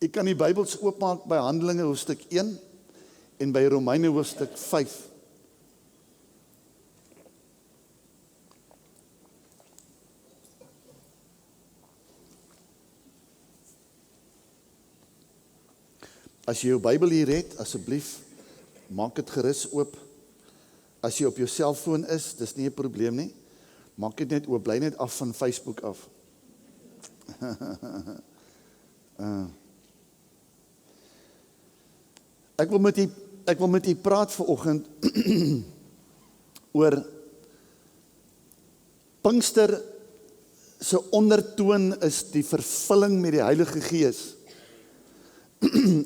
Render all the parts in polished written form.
Jy kan die Bybels oopmaak by Handelinge hoofstuk 1 en by Romeine hoofstuk 5. As jy jou Bybel hier het, asseblief, maak dit gerus oop. As jy op jou selfoon is, dis nie 'n probleem nie. Maak dit net oop, bly net af van Facebook af. Ek wil met u praat vanoggend oor Pinkster se ondertoon is die vervulling met die Heilige Gees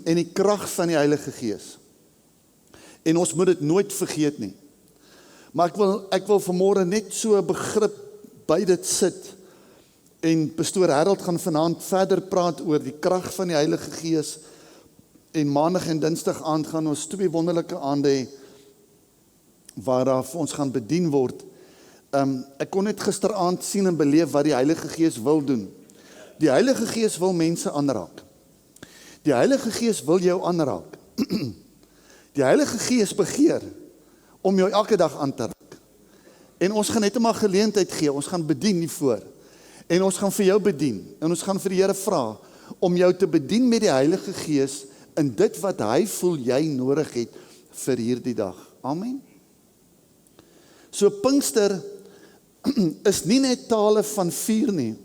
en die krag van die Heilige Gees. En ons moet dit nooit vergeet nie. Maar ek wil vanmôre net so 'n begrip by dit sit. En pastoor Harold gaan vanaand verder praat oor die krag van die Heilige Gees. En maandag en dinsdag aand gaan ons 2 wonderlike aande hê waar daar vir ons gaan bedien word. Ek kon net gisteraand sien en beleef wat die Heilige Gees wil doen. Die Heilige Gees wil mense aanraak. Die Heilige Gees wil jou aanraak. Die Heilige Gees begeer om jou elke dag aan te raak. En ons gaan net maar geleentheid gee, ons gaan bedien hiervoor. En ons gaan vir jou bedien. En ons gaan vir die Here vra om jou te bedien met die Heilige Gees in dit wat hy voel jy nodig het vir hierdie dag. Amen. So Pinkster is nie net tale van vuur nie,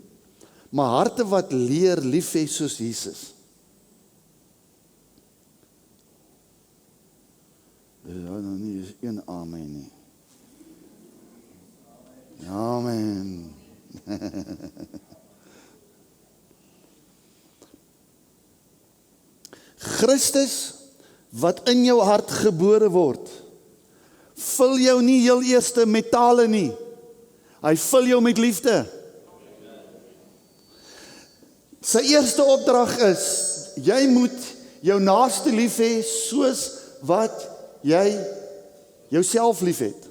maar harte wat leer lief hê soos Jesus. Ja, nou nie is een amen nie. Amen. Christus wat in jou hart gebore word, vul jou nie heel eerste met tale nie. Hy vul jou met liefde. Sy eerste opdrag is, jy moet jou naaste lief hê soos wat jy jouself lief het.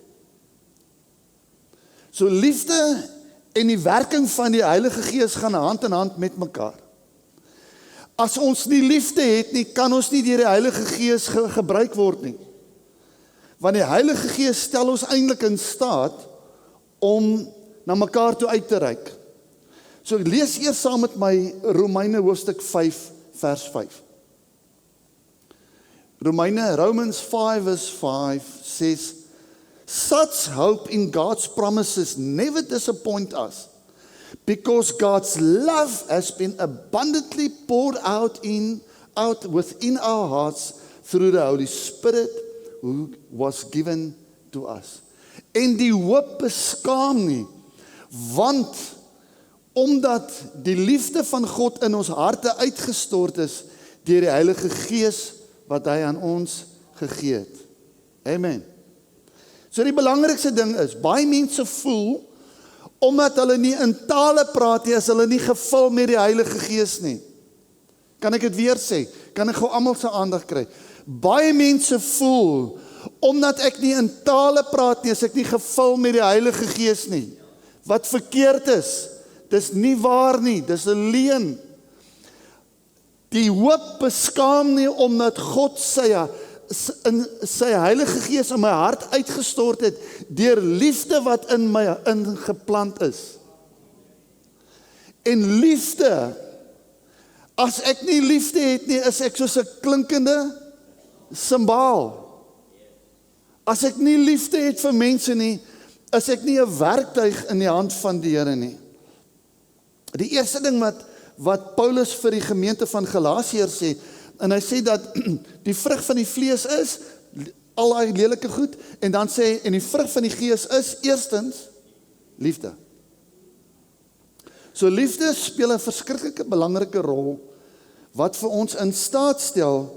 So liefde en die werking van die Heilige Gees gaan hand in hand met mekaar. As ons nie liefde het nie, kan ons nie deur die Heilige Gees gebruik word nie. Want die Heilige Gees stel ons eintlik in staat om na mekaar toe uit te reik. So lees eers saam met my Romeine hoofstuk 5 vers 5. Romans 5 verse 5 says, such hope in God's promises never disappoint us, because God's love has been abundantly poured out within our hearts through the Holy Spirit who was given to us. En die hoop beskaam nie, want omdat die liefde van God in ons harte uitgestort is deur die Heilige Gees wat hy aan ons gegee het. Amen. So die belangrikste ding is, baie mense voel, omdat hulle nie in tale praat nie, is hulle nie gevul met die Heilige Gees nie. Kan ek dit weer sê? Kan ek gou almal se aandag kry? Baie mense voel, omdat ek nie in tale praat nie, is ek nie gevul met die Heilige Gees nie. Wat verkeerd is, dis nie waar nie, dis 'n leuen. Die hoop beskaam nie, omdat God sy Heilige Gees in my hart uitgestort het, deur liefde wat in my ingeplant is. En liefde, as ek nie liefde het nie, is ek soos 'n klinkende simbaal. As ek nie liefde het vir mense nie, is ek nie 'n werktuig in die hand van die Here nie. Die eerste ding wat Paulus vir die gemeente van Galasiërs sê, en hy sê dat die vrug van die vlees is, al daai lelike goed, en dan sê hy, en die vrug van die gees is, eerstens, liefde. So liefde speel 'n verskriklike belangrike rol, wat vir ons in staat stel,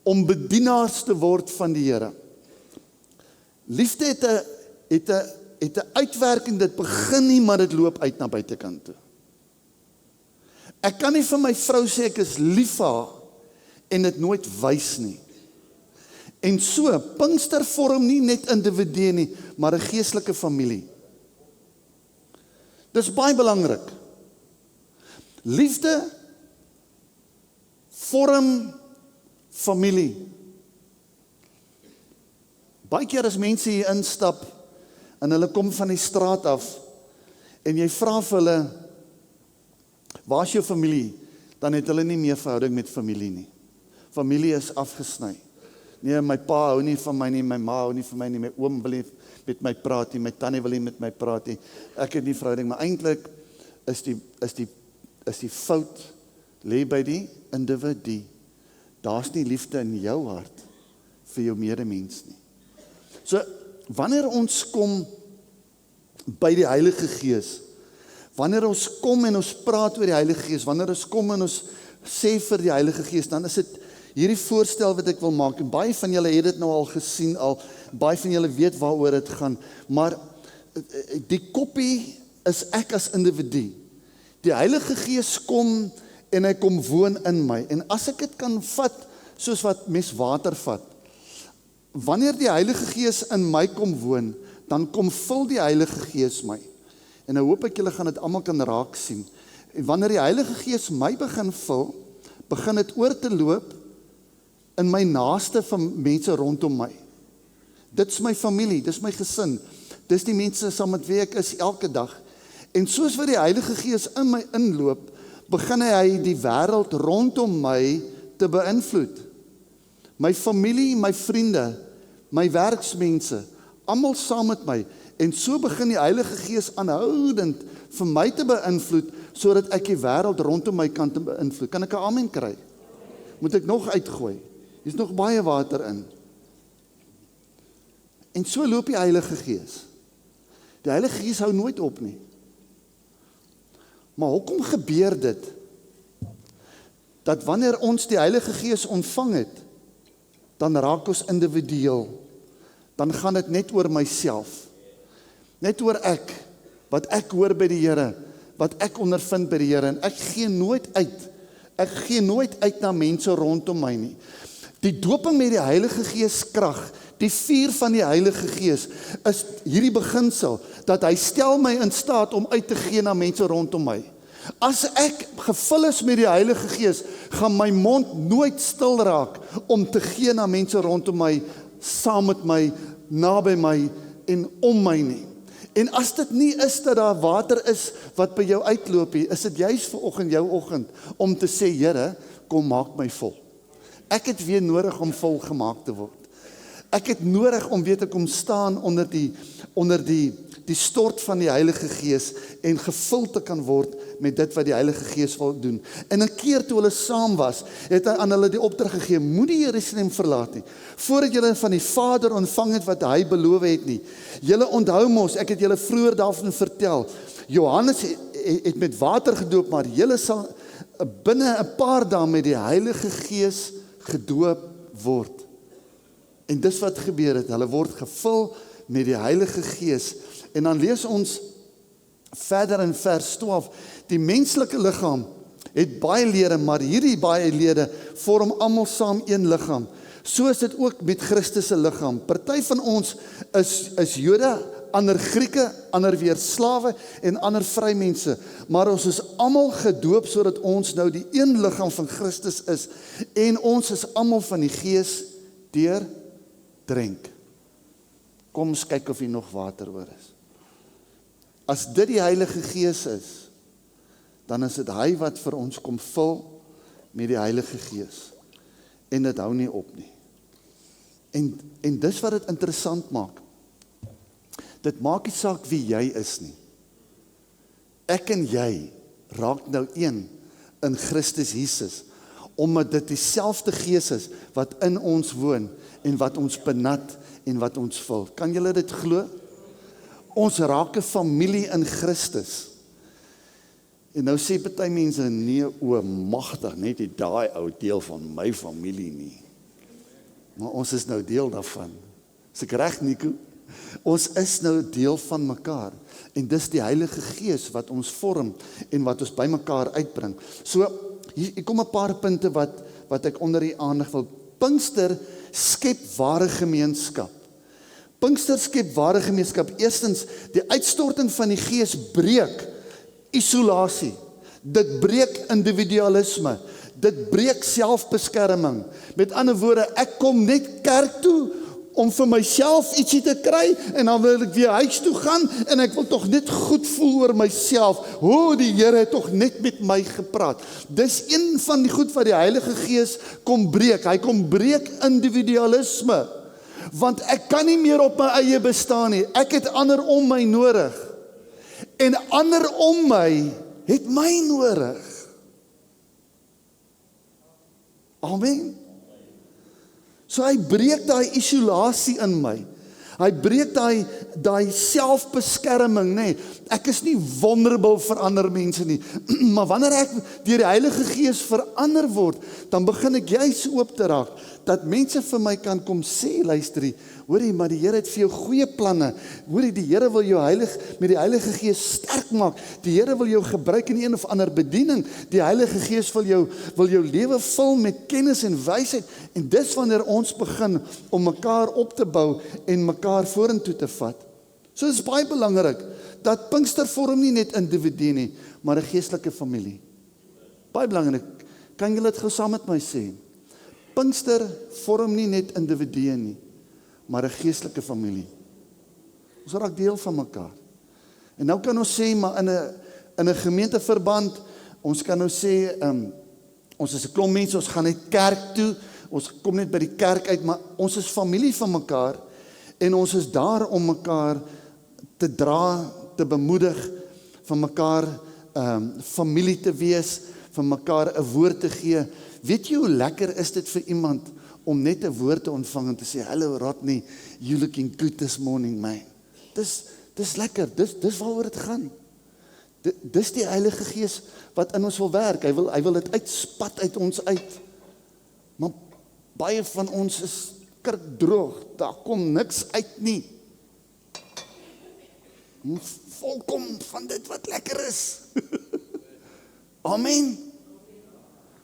om bedienaars te word van die Here. Liefde het 'n uitwerking, dit begin nie, maar dit loop uit na buitekant toe. Ek kan nie vir my vrou sê ek is lief vir haar en dit nooit wys nie. En so, Pinkster vorm nie net individue nie, maar 'n geestelike familie. Dis baie belangrik. Liefde vorm familie. Baie keer as mense hier instap, en hulle kom van die straat af, en jy vra vir hulle, waar is jou familie? Dan het hulle nie meer verhouding met familie nie. Familie is afgesny. Nee, my pa hou nie van my nie, my ma hou nie van my nie, my oom wil nie met my praat nie, my tannie wil nie met my praat nie, ek het nie verhouding, maar eintlik is die fout lê by die individu. Daar's nie liefde in jou hart vir jou medemens nie. So, wanneer ons kom by die Heilige Gees, wanneer ons kom en ons praat oor die Heilige Gees, wanneer ons kom en ons sê vir die Heilige Gees, dan is dit hierdie voorstel wat ek wil maak, en baie van julle het dit nou al gesien, baie van julle weet waaroor dit gaan, maar die koppie is ek as individu. Die Heilige Gees kom en hy kom woon in my, en as ek dit kan vat, soos wat mens water vat, wanneer die Heilige Gees in my kom woon, dan kom vul die Heilige Gees my, en nou hoop ek julle gaan dit almal kan raak sien, en wanneer die Heilige Gees my begin vul, begin dit oor te loop, in my naaste van mense rondom my. Dit is my familie, dit is my gesin, dit is die mense saam met wie ek is elke dag. En soos wat die Heilige Gees in my inloop, begin hy die wêreld rondom my te beïnvloed. My familie, my vriende, my werksmense, almal saam met my. En so begin die Heilige Gees aanhoudend vir my te beïnvloed, sodat ek die wêreld rondom my kan te beïnvloed. Kan ek 'n amen kry? Moet ek nog uitgooi? Hier is nog baie water in. En so loop die Heilige Gees. Die Heilige Gees hou nooit op nie. Maar hoekom gebeur dit? Dat wanneer ons die Heilige Gees ontvang het, dan raak ons individueel. Dan gaan dit net oor myself. Net oor ek, wat ek hoor by die Here, wat ek ondervind by die Here, en ek gee nooit uit. Ek gee nooit uit na mense rondom my nie. Die doping met die Heilige Gees krag, die vuur van die Heilige Gees, is hierdie beginsel, dat hy stel my in staat om uit te gee na mense rondom my. As ek gevul is met die Heilige Gees, gaan my mond nooit stil raak om te gee na mense rondom my, saam met my, naby my en om my nie. En as dit nie is dat daar water is wat by jou uitloop, is dit juist vanoggend jou oggend om te sê, Here, kom maak my vol. Ek het weer nodig om vol gemaak te word. Ek het nodig om weer te kom staan onder die stort van die Heilige Gees en gevul te kan word met dit wat die Heilige Gees wil doen. En 'n keer toe hulle saam was, het hy aan hulle die opdrag gegee, moenie Jerusalem verlaat nie, voordat julle van die Vader ontvang het wat hy beloof het nie. Julle onthou mos, ek het julle vroeër daarvan vertel, Johannes het met water gedoop, maar julle sal binne 'n paar dae met die Heilige Gees gedoop word. En dis wat gebeur het, hulle word gevul met die Heilige Gees. En dan lees ons verder in vers 12, die menslike liggaam het baie lede, maar hierdie baie lede vorm almal saam een liggaam. So is dit ook met Christus se liggaam. Party van ons is Jode, ander Grieke, ander weer slawe en ander vrymense, maar ons is almal gedoop sodat ons nou die een liggaam van Christus is en ons is almal van die Gees deurdrink. Kom ons kyk of hier nog water oor is. As dit die Heilige Gees is, dan is dit hy wat vir ons kom vul met die Heilige Gees. En dit hou nie op nie. En dis wat dit interessant maak. Dit maak nie saak wie jy is nie. Ek en jy raak nou een in Christus Jesus, omdat dit dieselfde Gees is wat in ons woon en wat ons benut en wat ons vul. Kan julle dit glo? Ons raak 'n familie in Christus. En nou sê party mense, nee, o, magtig, net die daai ou deel van my familie nie. Maar ons is nou deel daarvan. Is ek reg, Nico? Ons is nou deel van mekaar. En dis die Heilige Gees wat ons vorm en wat ons by mekaar uitbring. So, hier kom 'n paar punte wat ek onder die aandag wil. Pinkster skep ware gemeenskap. Pinkster skep ware gemeenskap. Eerstens, die uitstorting van die Gees breek isolasie. Dit breek individualisme. Dit breek selfbeskerming. Met ander woorde, ek kom net kerk toe om vir myself ietsie te kry, en dan wil ek weer huis toe gaan, en ek wil tog net goed voel oor myself. Die Here het tog net met my gepraat. Dis een van die goed wat die Heilige Gees kom breek. Hy kom breek individualisme. Want ek kan nie meer op my eie bestaan nie. Ek het ander om my nodig. En ander om my het my nodig. Amen. So hy breek daai isolasie in my. Hy breek daai selfbeskerming, nê. Ek is nie vulnerable vir ander mense nie. Maar wanneer ek deur die Heilige Gees verander word, dan begin ek juis oop te raak, dat mense vir my kan kom sê, luister, hoorie, maar die Here het vir jou goeie planne. Hoorie, die Here wil jou met die Heilige Gees sterk maak. Die Here wil jou gebruik in een of ander bediening. Die Heilige Gees wil jou lewe vul met kennis en wysheid. En dis wanneer ons begin om mekaar op te bou en mekaar vorentoe te vat. So dit is baie belangrik dat Pinkster vorm nie net individue nie, maar 'n geestelike familie. Baie belangrik. Kan julle dit gou saam met my sê? Pinkster vorm nie net individue nie, maar 'n geestelike familie. Ons raak deel van mekaar. En nou kan ons sê, maar in 'n gemeenteverband, ons kan nou sê, ons is 'n klomp mense, ons gaan net kerk toe, ons kom net by die kerk uit, maar ons is familie van mekaar, en ons is daar om mekaar te dra, te bemoedig, van mekaar familie te wees, van mekaar 'n woord te gee. Weet jy hoe lekker is dit vir iemand om net 'n woord te ontvang en te sê, "Hello Rodney, you looking good this morning, man." Dis lekker, dis waaroor dit gaan. Dis die Heilige Gees wat in ons wil werk. Hy wil dit uitspat uit ons uit. Maar baie van ons is kerkdroog, daar kom niks uit nie. Volkom van dit wat lekker is. Amen.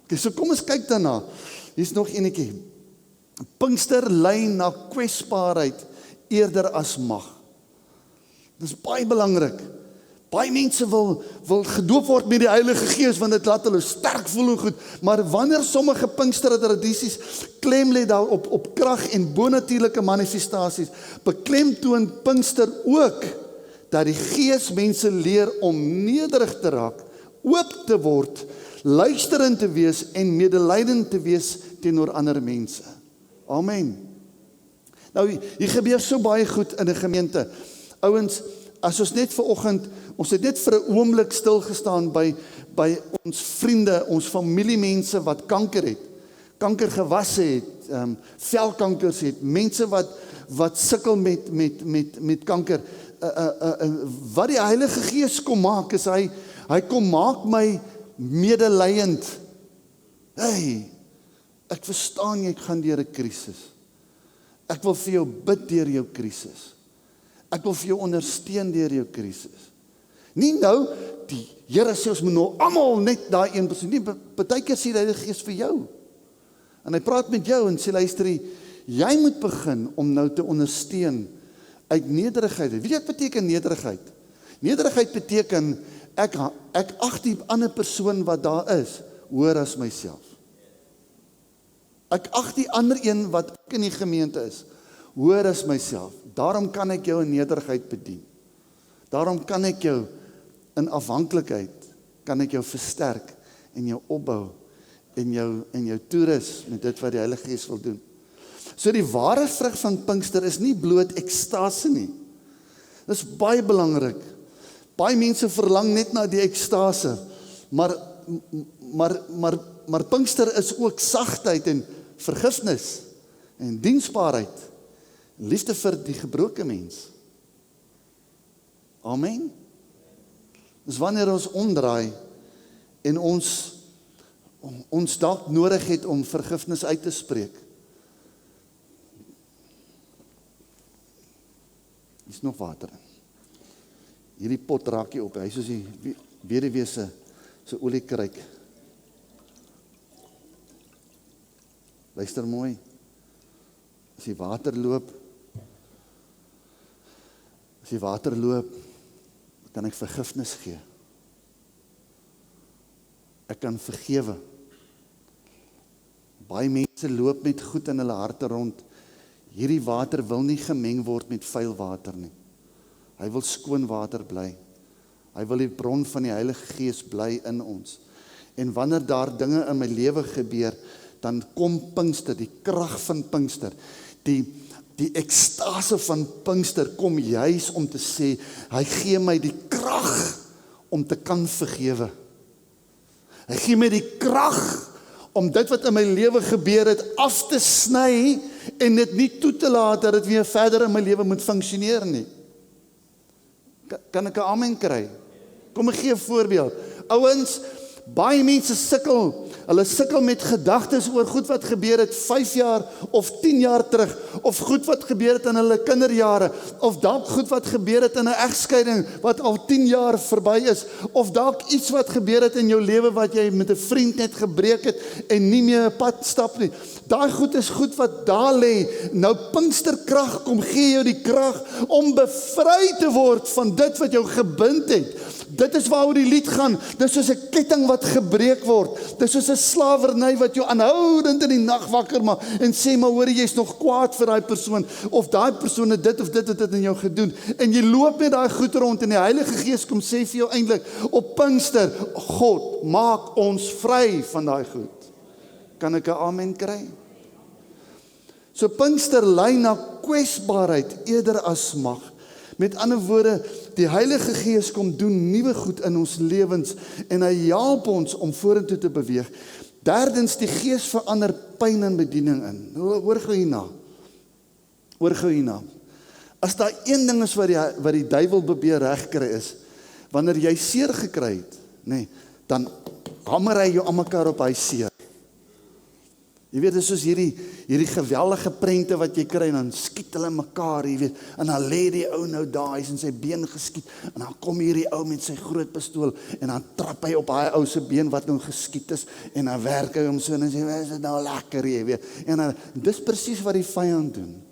Okay, so kom ons kyk daarna. Hier's nog enetjie. Pinkster lei na kwesbaarheid eerder as mag. Dis baie belangrik. Baie mense wil gedoop word met die Heilige Gees, want dit laat hulle sterk voel en goed. Maar wanneer sommige Pinkster tradisies klem lê daarop op krag en bonatuurlike manifestasies, beklemtoon Pinkster ook dat die Gees mense leer om nederig te raak, oop te word, luisterend te wees en medelydend te wees teenoor ander mense. Amen. Nou, hier gebeur so baie goed in 'n gemeente. Ouens, as ons net vanoggend, ons het net vir 'n oomblik stil gestaan by ons vriende, ons familiemense wat kanker het, kankergewasse het, velkankers het, mense wat sukkel met kanker. Wat die Heilige Gees kom maak, is hy kom maak my medelydend. Hey, ek verstaan jy gaan deur 'n krisis. Ek wil vir jou bid deur jou krisis. Ek wil vir jou ondersteun deur jou krisis. Nie nou, die Here sê ons moet nou almal net daai een persoon, nie, partykeer sê die Heilige Gees vir jou. En hy praat met jou en sê, luister, jy moet begin om nou te ondersteun uit nederigheid. Weet jy wat beteken nederigheid? Nederigheid beteken, ek ag die ander persoon wat daar is, hoër as myself. Ek ag die ander een wat ook in die gemeente is, hoër as myself. Daarom kan ek jou in nederigheid bedien. Daarom kan ek jou in afhanklikheid, kan ek jou versterk en jou opbou en jou toerus met dit wat die Heilige Gees wil doen. So die ware vrug van Pinkster is nie bloot ekstase nie. Dis baie belangrik. Baie mense verlang net na die ekstase, maar Pinkster is ook sagtheid en vergifnis en diensbaarheid, liefde vir die gebroke mens. Amen. Dis wanneer ons omdraai en ons dalk nodig het om vergifnis uit te spreek. Is nog water in. Hierdie pot raak jy op. Hy is soos die weduwee se oliekruik. Luister mooi. As die water loop, kan ek vergifnis gee. Ek kan vergewe. Baie mense loop met goed in hulle harte rond. Hierdie water wil nie gemeng word met vuil water nie. Hy wil skoon water bly. Hy wil die bron van die Heilige Gees bly in ons. En wanneer daar dinge in my lewe gebeur, dan kom Pinkster, die krag van Pinkster, die ekstase van Pinkster kom juis om te sê, hy gee my die krag om te kan vergewe. Hy gee my die krag om dit wat in my lewe gebeur het af te sny en dit nie toe te laat dat dit weer verder in my lewe moet funksioneer nie. Kan ek 'n amen kry? Kom ek gee 'n voorbeeld. Ouens, baie mense sukkel. Hulle sukkel met gedagtes oor goed wat gebeur het 5 jaar of 10 jaar terug, of goed wat gebeur het in hulle kinderjare, of dalk goed wat gebeur het in 'n egskeiding wat al 10 jaar verby is, of dalk iets wat gebeur het in jou lewe wat jy met 'n vriend net gebreek het en nie meer 'n pad stap nie. Daai goed is goed wat daar lê. Nou Pinksterkrag kom gee jou die krag om bevry te word van dit wat jou gebind het. Dit is waaroor die lied gaan. Dis soos 'n ketting wat gebreek word. Dis soos 'n slawerny wat jou aanhoudend in die nag wakker maak en sê maar hoor jy's nog kwaad vir daai persoon of daai persoon het dit of dit in jou gedoen. En jy loop met daai goed rond en die Heilige Gees kom sê vir jou eintlik op Pinkster, God, maak ons vry van daai goed. Kan ek 'n amen kry? So Pinkster lei na kwesbaarheid eerder as mag. Met ander woorde, die Heilige Gees kom doen nuwe goed in ons lewens en hy help ons om vorentoe te beweeg. Derdens, die Gees verander pyn en bediening in. Hoor gou hierna. Hoor gou hierna. As daar een ding is wat die duiwel probeer regkry is, wanneer jy seer gekry het, nee, dan hamer hy jou aan mekaar op hy seer. Jy weet, dit is soos hierdie geweldige prente wat jy kry, en dan skiet hulle mekaar, jy weet, en dan lê die ou nou daar, hy is in sy been geskiet, en dan kom hierdie ou met sy groot pistool, en dan trap hy op hy ou se been wat nou geskiet is, en dan werk hy hom so, en dan sê, is dit nou lekker, jy weet, en dan, dis presies wat die vyand doen.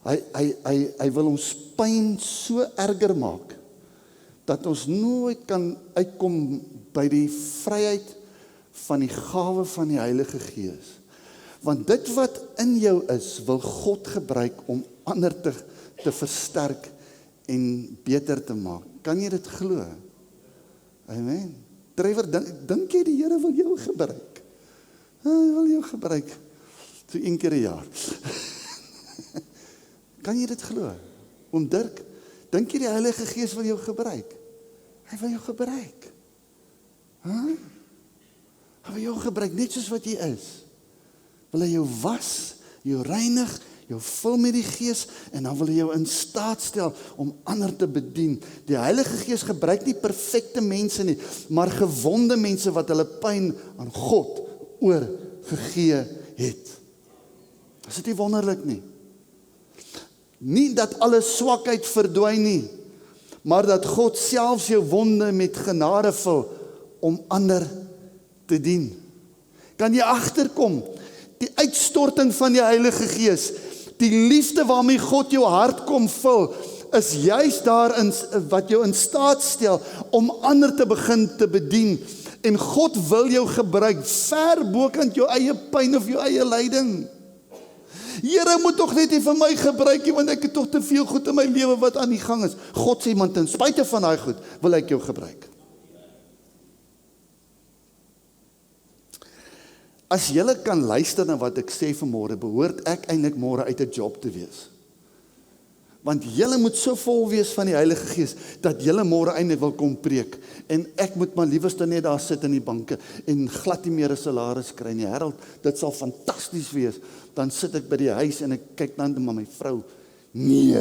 Hy wil ons pyn so erger maak, dat ons nooit kan uitkom by die vryheid van die gawe van die Heilige Gees. Want dit wat in jou is, wil God gebruik om ander te versterk en beter te maak. Kan jy dit glo? Amen. Trevor, dink jy die Here wil jou gebruik? Hy wil jou gebruik. So 1 keer 'n jaar. Kan jy dit glo? Oom Dirk, dink jy die Heilige Gees wil jou gebruik? Hy wil jou gebruik. Hy wil jou gebruik, net soos wat jy is. Wil hy jou was, jou reinig, jou vul met die Gees, en dan wil hy jou in staat stel om ander te bedien. Die Heilige Gees gebruik nie perfekte mense nie, maar gewonde mense wat hulle pyn aan God oorgegee het. Is dit nie wonderlik nie? Nie dat alle swakheid verdwyn nie, maar dat God selfs jou wonde met genade vul om ander te dien. Kan jy agterkom? Die uitstorting van die Heilige Gees, die liefde waarmee God jou hart kom vul, is juist daarin wat jou in staat stel om ander te begin te bedien. En God wil jou gebruik ver bokant jou eie pyn of jou eie lyding. Here moet tog net nie vir my gebruik nie, want ek het tog te veel goed in my lewe wat aan die gang is. God sê, man, ten spyte van daai goed, wil ek jou gebruik. As julle kan luister na wat ek sê vanmôre, behoort ek eintlik môre uit 'n job te wees. Want julle moet so vol wees van die Heilige Gees, dat julle môre eintlik wil kom preek. En ek moet maar liewerste net daar sit in die banke, en glad nie meer 'n salaris kry nie. Harold, dit sal fantasties wees. Dan sit ek by die huis en ek kyk dan na my vrou. Nee,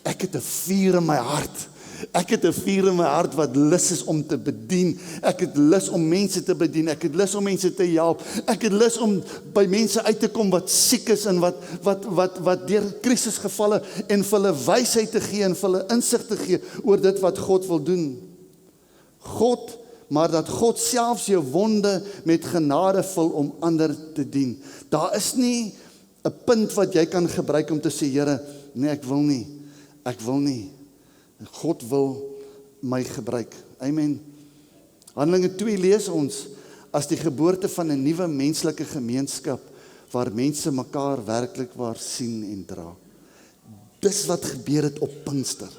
ek het 'n vuur in my hart. Ek het 'n vuur in my hart wat lus is om te bedien. Ek het lus om mense te bedien. Ek het lus om mense te help. Ek het lus om by mense uit te kom wat siek is en wat deur krisisgevalle, en vir hulle wysheid te gee en vir hulle insig te gee oor dit wat God wil doen. Maar dat God selfs jou wonde met genade vul om ander te dien. Daar is nie 'n punt wat jy kan gebruik om te sê, Here, nee, ek wil nie. God wil my gebruik. Amen. Handelinge 2 lees ons, as die geboorte van 'n nuwe menslike gemeenskap, waar mense mekaar werklik waar sien en dra. Dis wat gebeur het op Pinkster.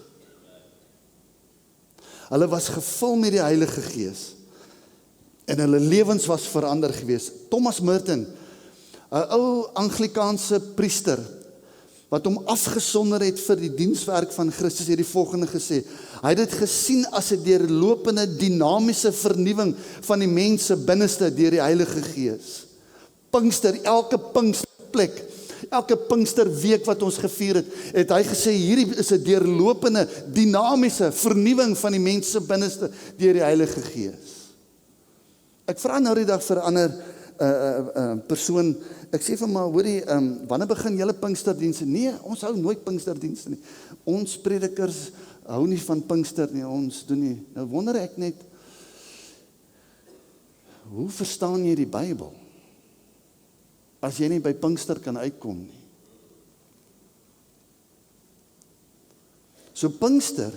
Hulle was gevul met die Heilige Gees, en hulle lewens was verander gewees. Thomas Merton, 'n ou Anglikaanse priester, wat hom afgesonder het vir die dienswerk van Christus, het die volgende gesê: hy het dit gesien as 'n deurlopende dinamiese vernuwing van die mense binneste deur die Heilige Gees. Pinkster, elke Pinksterplek, elke Pinksterweek wat ons gevier het, het hy gesê, hierdie is 'n deurlopende dinamiese vernuwing van die mense binneste deur die Heilige Gees. Ek vra nou die dag vir 'n ander persoon, ek sê vir my, hoorie, wanneer begin julle Pinksterdienste? Nee, ons hou nooit Pinksterdienste nie. Ons predikers hou nie van Pinkster nie, ons doen nie. Nou wonder ek net, hoe verstaan jy die Bybel? As jy nie by Pinkster kan uitkom nie. So Pinkster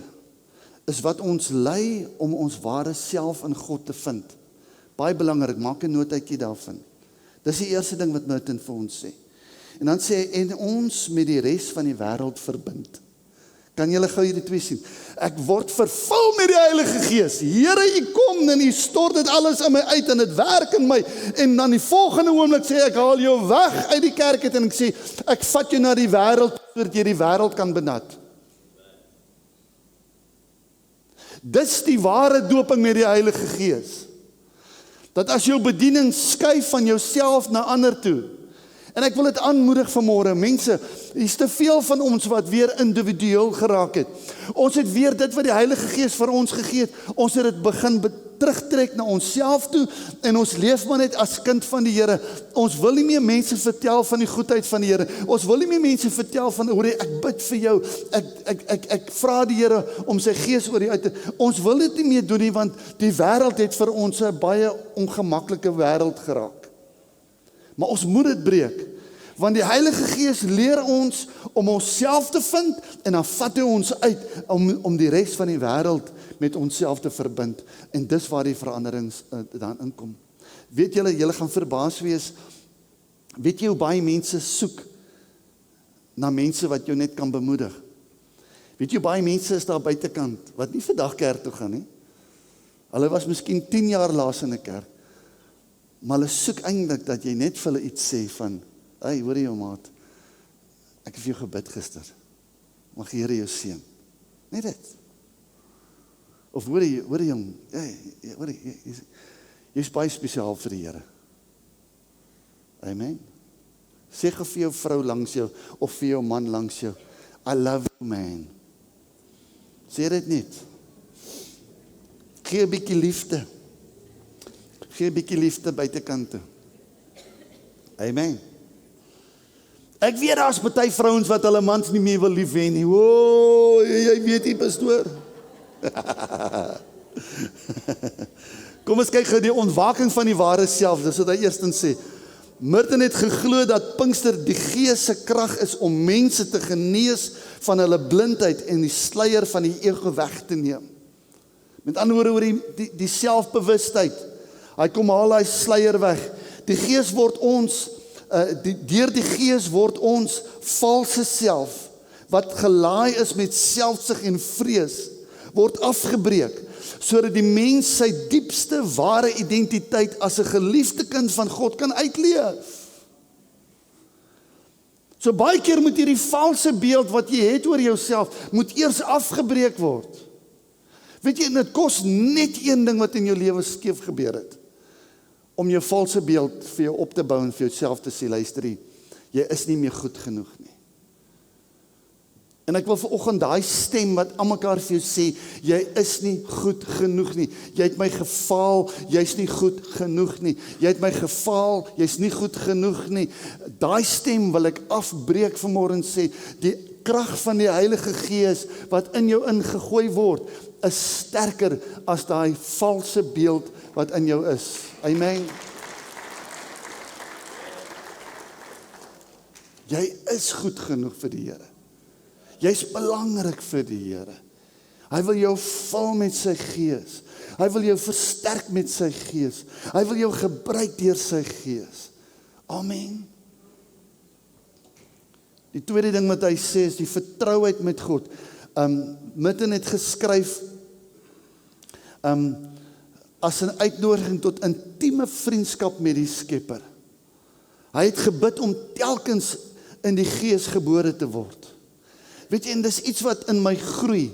is wat ons lei om ons ware self in God te vind. Baie belangrik, maak 'n notaatjie daarvan. Dis die eerste ding wat Merton vir ons sê. En dan sê hy, en ons met die res van die wêreld verbind. Kan julle gou hierdie twee sien? Ek word vervul met die Heilige Gees. Here, U kom en U stort dit alles in my uit en dit werk in my. En dan die volgende oomblik sê ek haal jou weg uit die kerk uit en ek sê, ek vat jou na die wêreld sodat jy die wêreld kan benut. Dis die ware doping met die Heilige Gees. Dat as jou bediening skuif van jouself na ander toe. En ek wil dit aanmoedig vanmôre, mense, hier's te veel van ons wat weer individueel geraak het. Ons het weer dit wat die Heilige Gees vir ons gegee het, ons het dit begin terugtrek na onsself toe, en ons leef maar net as kind van die Here. Ons wil nie meer mense vertel van die goedheid van die Here. Ons wil nie meer mense vertel van, hoor, ek bid vir jou, ek vra die Here om sy Gees oor die uit te. Ons wil dit nie meer doen nie, want die wêreld het vir ons 'n baie ongemaklike wêreld geraak. Maar ons moet dit breek, want die Heilige Gees leer ons om onsself te vind, en dan vat hy ons uit om die res van die wêreld met onsself te verbind, en dis waar die veranderings dan inkom. Weet julle gaan verbaas wees, weet jy hoe baie mense soek na mense wat jou net kan bemoedig? Weet jy hoe baie mense is daar buitekant, wat nie vandag kerk toe gaan nie? Hulle was miskien 10 jaar laas in 'n kerk, maar hulle soek eintlik dat jy net vir hulle iets sê van, hey, hoor jy jou maat, ek het vir jou gebid gister, mag die Here jou seën. Net dit. Of hoor jy jong, jy's baie spesiaal vir die Here. Amen. Sê gou vir jou vrou langs jou, of vir jou man langs jou, I love you, man. Sê dit net. Gee 'n bietjie liefde. Gee 'n bietjie liefde buitekant toe. Amen. Ek weet daar's baie vrouens wat hulle mans nie meer wil lief hê nie. O, jy weet nie, pastoor. Kom ons kyk gou die ontwaking van die ware self. Dis wat hy eerstens sê. Merton het geglo dat Pinkster die Gees se krag is om mense te genees van hulle blindheid en die sluier van die ego weg te neem. Met ander woorde oor die selfbewustheid. Hy kom haal hy sluier weg. Die Gees word ons, deur die Gees word ons valse self, wat gelaai is met selfsug en vrees, word afgebreek, sodat die mens sy diepste ware identiteit as 'n geliefde kind van God kan uitleef. So baie keer moet hierdie valse beeld wat jy het oor jouself, moet eers afgebreek word. Weet jy, dit kos net een ding wat in jou lewe skeef gebeur het, om jou valse beeld vir jou op te bou en vir jouself te sê, luister jy is nie meer goed genoeg nie. En ek wil vanoggend daai stem wat almekaar vir jou sê, jy is nie goed genoeg nie. Jy het my gefaal, jy's nie goed genoeg nie. Jy het my gefaal, jy's nie goed genoeg nie. Daai stem wil ek afbreek vanmôre en sê, die krag van die Heilige Gees wat in jou ingegooi word, is sterker as daai valse beeld wat in jou is. Amen. Jy is goed genoeg vir die Here. Jy's belangrik vir die Here. Hy wil jou vul met sy gees. Hy wil jou versterk met sy gees. Hy wil jou gebruik deur sy gees. Amen. Die tweede ding wat hy sê is die vertrouheid met God. Mitten het geskryf as 'n uitnodiging tot intieme vriendskap met die Skepper. Hy het gebid om telkens in die gees gebore te word. Weet jy, en dis iets wat in my groei.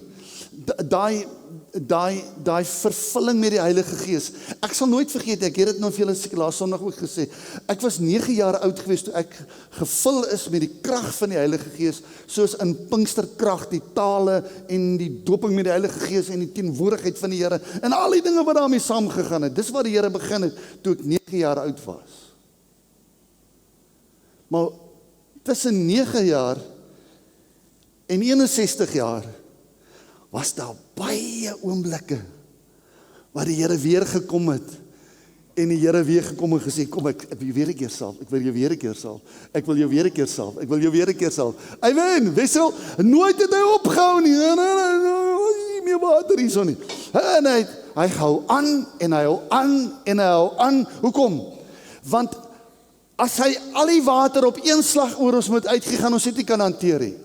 Daai vervulling met die Heilige Gees. Ek sal nooit vergeet, ek het dit nou vir julle seker laas Sondag ook gesê. Ek was 9 jaar oud gewees toe ek gevul is met die krag van die Heilige Gees, soos in Pinksterkrag, die tale en die doping met die Heilige Gees en die teenwoordigheid van die Here en al die dinge wat daarmee saamgegaan het. Dis waar die Here begin het toe ek 9 jaar oud was. Maar tussen 9 jaar en 61 jaar was daar baie oomblikke waar die Here weer gekom het en die Here weer gekom en gesê, kom ek wil jou weer 'n keer salf, ek wil jou weer 'n keer salf, ek wil jou weer 'n keer salf, ek wil jou weer 'n keer salf. Amen, wissel, nooit het hy opgehou nie, nie meer water hierso nie. En hy hou aan en hy hou aan en hy hou aan. Hoekom? Want as hy al die water op een slag oor ons moet uitgee, gaan ons dit nie kan hanteer nie.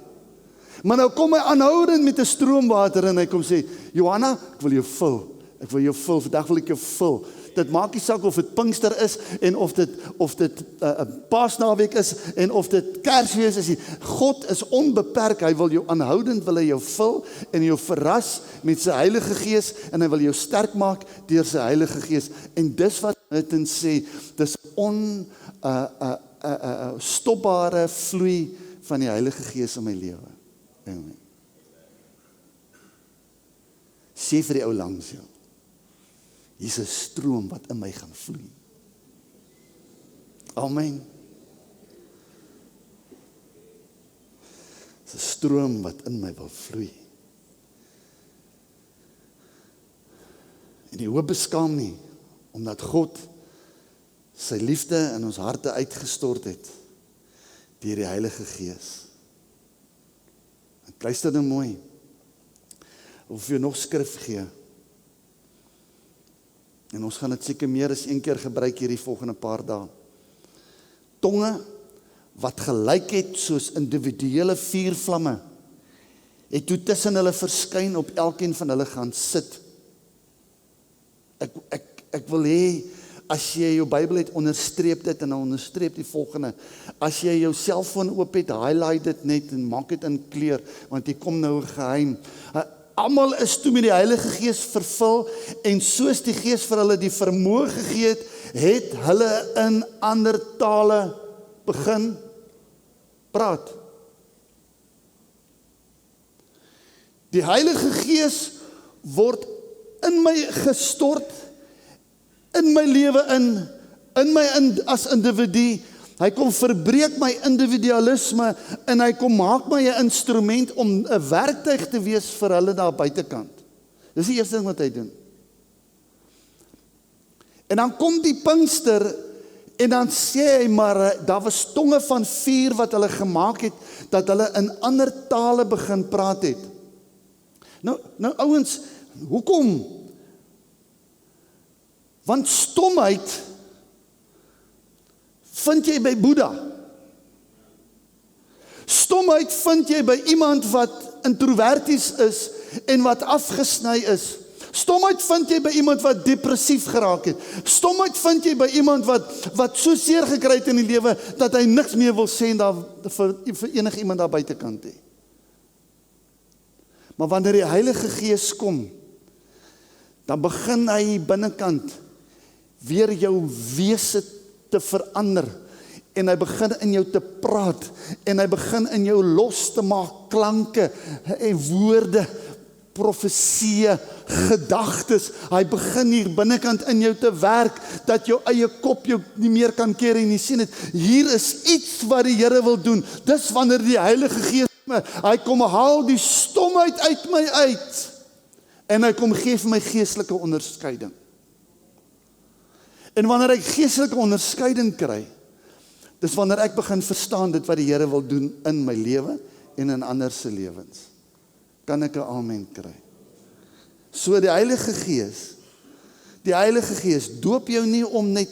Maar nou kom hy aanhoudend met 'n stroomwater en hy kom sê, Johanna, ek wil jou vul, vandag wil ek jou vul. Dit maak nie saak of dit Pinkster is en of dit 'n Paasnaweek is en of dit Kersfees is. God is onbeperk, hy wil jou aanhoudend, wil hy jou vul en jou verras met sy Heilige Gees en hy wil jou sterk maak deur sy Heilige Gees. En dis wat Mitten sê, dis stopbare vloei van die Heilige Gees in my lewe. Amen. Sê vir die ou langs jou, hier's 'n stroom wat in my gaan vloei. Amen. Dis 'n stroom wat in my wil vloei. En die hoop beskaam nie, omdat God sy liefde in ons harte uitgestort het deur die Heilige Gees. Luister nou mooi, of jy nog skrif gee, en ons gaan dit seker meer as een keer gebruik hierdie volgende paar dae. Tonge, wat gelyk het soos individuele vuurvlamme, het toe tussen hulle verskyn op elkeen van hulle gaan sit. Ek wil hê, as jy jou Bybel het, onderstreep dit en dan onderstreep die volgende. As jy jou selfoon oop het, highlight dit net en maak dit in kleur, want hier kom nou 'n geheim. Almal is toe met die Heilige Gees vervul en soos die Gees vir hulle die vermoë gegee het hulle in ander tale begin praat. Die Heilige Gees word in my gestort, in my lewe in my as individu. Hy kom verbreek my individualisme en hy kom maak my 'n instrument om 'n werktuig te wees vir hulle daar buitekant. Dis die eerste ding wat hy doen. En dan kom die Pinkster en dan sê hy maar, daar was tonge van vuur wat hulle gemaak het, dat hulle in ander tale begin praat het. Nou ouens, hoekom? Want stomheid vind jy by Boeddha. Stomheid vind jy by iemand wat introverties is en wat afgesny is. Stomheid vind jy by iemand wat depressief geraak het. Stomheid vind jy by iemand wat so seer gekry het in die lewe dat hy niks meer wil sê vir enige iemand daar buitekant hê. Maar wanneer die Heilige Gees kom, dan begin hy binnekant weer jou wese te verander en hy begin in jou te praat en hy begin in jou los te maak klanke en woorde, profeseë, gedagtes. Hy begin hier binnekant in jou te werk dat jou eie kop jou nie meer kan keer en jy sien dit. Hier is iets wat die Here wil doen. Dis wanneer die Heilige Gees hy kom haal die stomheid uit my uit en hy kom gee vir my geestelike onderskeiding. En wanneer ek geestelike onderskeiding kry, dis wanneer ek begin verstaan dit wat die Here wil doen in my lewe en in ander se lewens. Kan ek 'n amen kry? So die Heilige Gees doop jou nie om net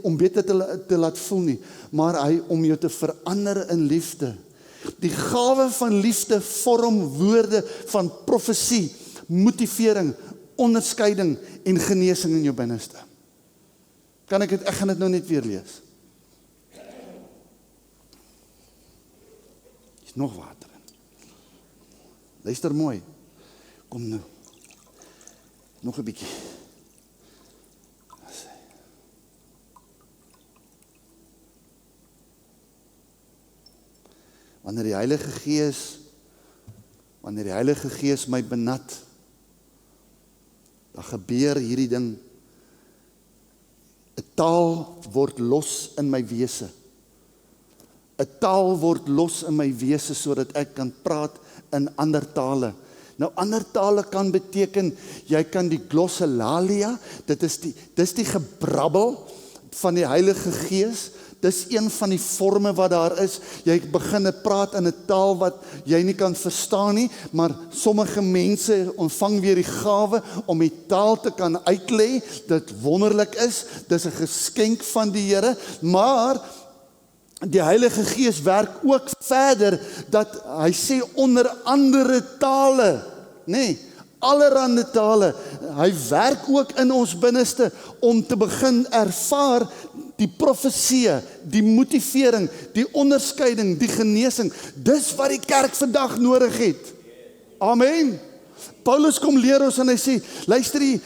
om beter te laat voel nie, maar hy om jou te verander in liefde. Die gawe van liefde vorm woorde van profesie, motivering, onderskeiding en genesing in jou binneste. Ek gaan dit nou net weer lees. Is nog water in. Luister mooi. Kom nou. Nog 'n bietjie. Wanneer die Heilige Gees my benat, dan gebeur hierdie ding. 'n Taal word los in my wese. 'n Taal word los in my wese sodat ek kan praat in ander tale. Nou ander tale kan beteken, jy kan die glossolalia, dis die gebrabbel van die Heilige Gees. Dis een van die forme wat daar is. Jy begin praat in 'n taal wat jy nie kan verstaan nie, maar sommige mense ontvang weer die gawe om die taal te kan uitlê. Dit wonderlik is. Dis 'n geskenk van die Here, maar die Heilige Gees werk ook verder dat hy sê onder andere tale, allerhande tale. Hy werk ook in ons binneste om te begin ervaar die profesie, die motivering, die onderskeiding, die genesing. Dis wat die kerk vandag nodig het. Amen. Paulus kom leer ons en hy sê, luister jy,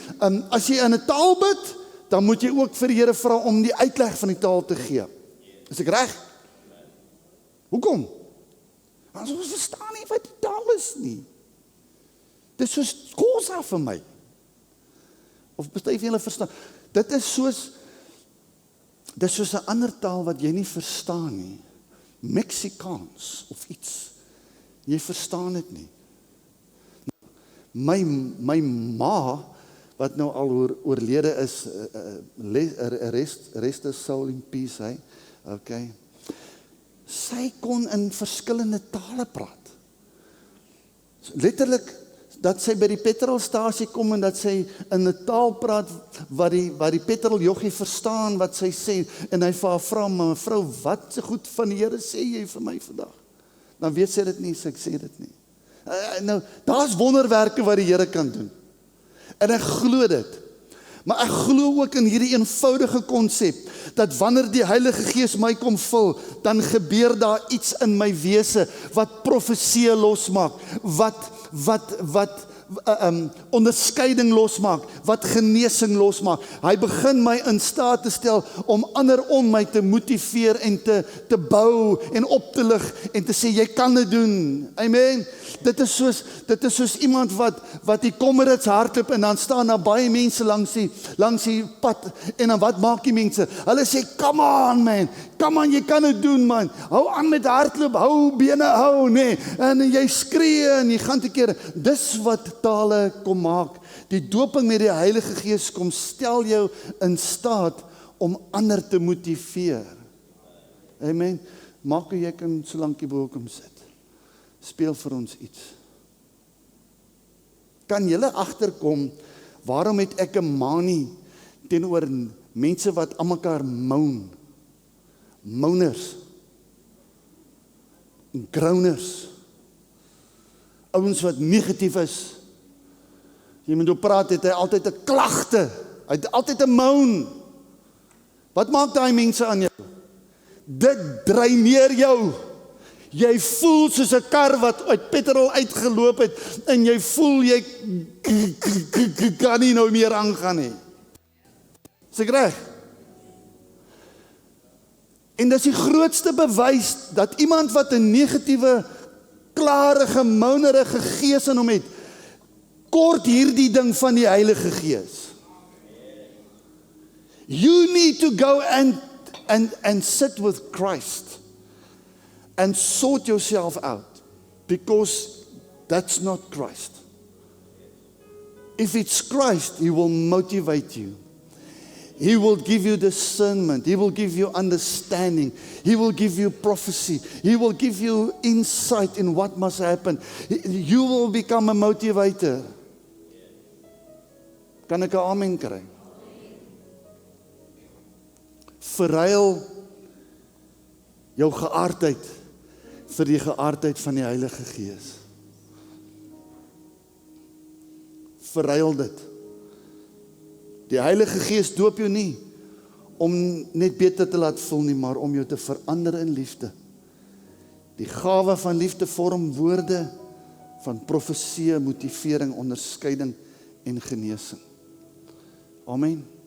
as jy in 'n taal bid, dan moet jy ook vir die Here vra om die uitleg van die taal te gee. Is ek reg? Hoekom? Want ons verstaan nie wat die taal is nie. Dit is soos kosa vir my. Of party van julle verstaan. Dit is soos 'n ander taal wat jy nie verstaan nie. Meksikaans of iets. Jy verstaan dit nie. My ma, wat nou al oorlede is, rest is soul in peace, hy. Okay. Sy kon in verskillende tale praat. Letterlik, dat sy by die petrolstasie kom en dat sy in 'n taal praat wat die petroljoggie verstaan wat sy sê, en hy vir haar vra, maar mevrou, wat se goed van die Here sê jy vir my vandag? Dan weet sy dit nie, sy sê dit nie. Nou, daar's wonderwerke wat die Here kan doen. En ek glo dit. Maar ek glo ook in hierdie eenvoudige konsep, dat wanneer die Heilige Gees my kom vul, dan gebeur daar iets in my wese, wat profesie losmaak, wat onderskeiding losmaak, wat genesing losmaak. Hy begin my in staat te stel om ander om my te motiveer en te bou en op te lig en te sê, jy kan dit doen. Amen. Dit is soos iemand wat die Comrades hardloop en dan staan daar baie mense langs die pad en dan wat maak die mense? Hulle sê, come on man, jy kan dit doen man, hou aan met hardloop, hou bene hou, en jy skree en jy gaan te kere. Dis wat tale kom maak. Die doping met die Heilige Gees kom stel jou in staat om ander te motiveer. Amen. Maak jy kan so lank hier bo kom sit. Speel vir ons iets. Kan julle agterkom, waarom het ek 'n manie teenoor mense wat aan mekaar moan? Moaners. Groaners. Ouens wat negatief is. Jy moet op praat, het hy altyd 'n klagte. Hy het altyd 'n moan. Wat maak daai mense aan jou? Dit dreineer jou. Jy voel soos 'n kar wat uit petrol uitgeloop het en jy voel jy kan nie nou meer aangaan nie. Is ek reg? En dis die grootste bewys dat iemand wat 'n negatiewe, klarige, mounerige gees in hom het, kort hierdie ding van die Heilige Gees. You need to go and sit with Christ. And sort yourself out, because that's not Christ. If it's Christ, He will motivate you. He will give you discernment. He will give you understanding. He will give you prophecy. He will give you insight in what must happen. You will become a motivator. Kan ek 'n amen kry? Verruil jou geaardheid vir die geaardheid van die Heilige Gees. Verruil dit. Die Heilige Gees doop jou nie om net beter te laat voel nie, maar om jou te verander in liefde. Die gawe van liefde vorm woorde van profesie, motivering, onderskeiding en genesing. Amen.